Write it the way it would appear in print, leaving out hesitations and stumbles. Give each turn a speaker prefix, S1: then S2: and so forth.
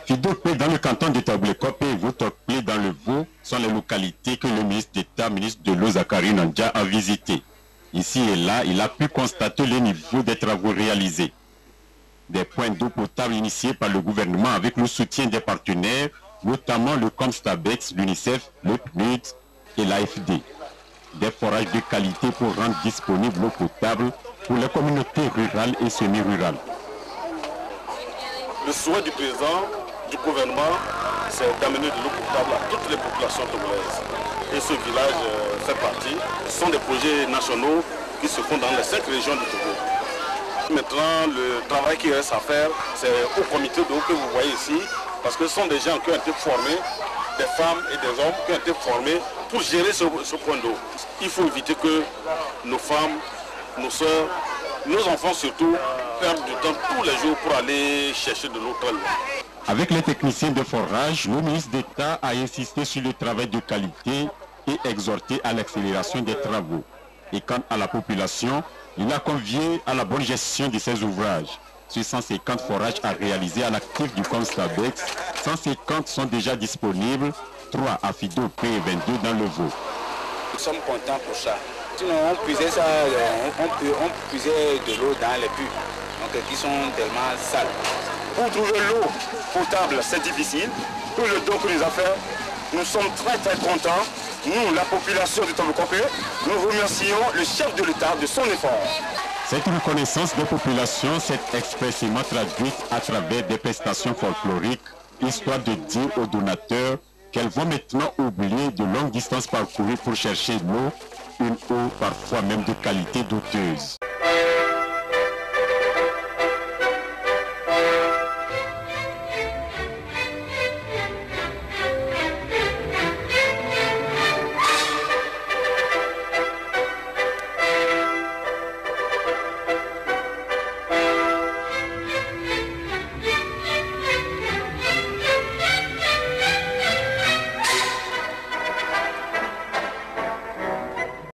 S1: Fidopé dans le canton de Tablekop et Votokplé dans le Vaud sont les localités que le ministre d'État, ministre de l'eau Zakari Nandja a visité. Ici et là, il a pu constater le niveau des travaux réalisés. Des points d'eau potable initiés par le gouvernement avec le soutien des partenaires, notamment le Comstabex, l'UNICEF, le PNUD et l'AFD. Des forages de qualité pour rendre disponible l'eau potable pour les communautés rurales et semi-rurales.
S2: Le souhait du président, du gouvernement, c'est d'amener de l'eau potable à toutes les populations togolaises. Et ce village fait partie. Ce sont des projets nationaux qui se font dans les 5 régions du Togo. Maintenant, le travail qui reste à faire, c'est au comité d'eau que vous voyez ici, parce que ce sont des gens qui ont été formés, des femmes et des hommes qui ont été formés pour gérer ce point d'eau. Il faut éviter que nos femmes, nos soeurs, nos enfants surtout, perdent du temps tous les jours pour aller chercher de l'eau très loin.
S1: Avec les techniciens de forage, le ministre d'État a insisté sur le travail de qualité et exhorté à l'accélération des travaux. Et quant à la population, il a convié à la bonne gestion de ces ouvrages. Sur 150 forages à réaliser à l'actif du Comstabex, 150 sont déjà disponibles, 3 à Fidopé et 22 dans le Vaud.
S3: Nous sommes contents pour ça. Sinon, on puisait de l'eau dans les puits, donc, qui sont tellement sales.
S4: Pour trouver l'eau potable, c'est difficile. Pour le don que nous a fait, nous sommes très contents. Nous, la population de Tablekop, nous remercions le chef de l'État de son effort.
S1: Cette reconnaissance des populations s'est expressément traduite à travers des prestations folkloriques, histoire de dire aux donateurs qu'elles vont maintenant oublier de longues distances parcourues pour chercher l'eau, une eau parfois même de qualité douteuse.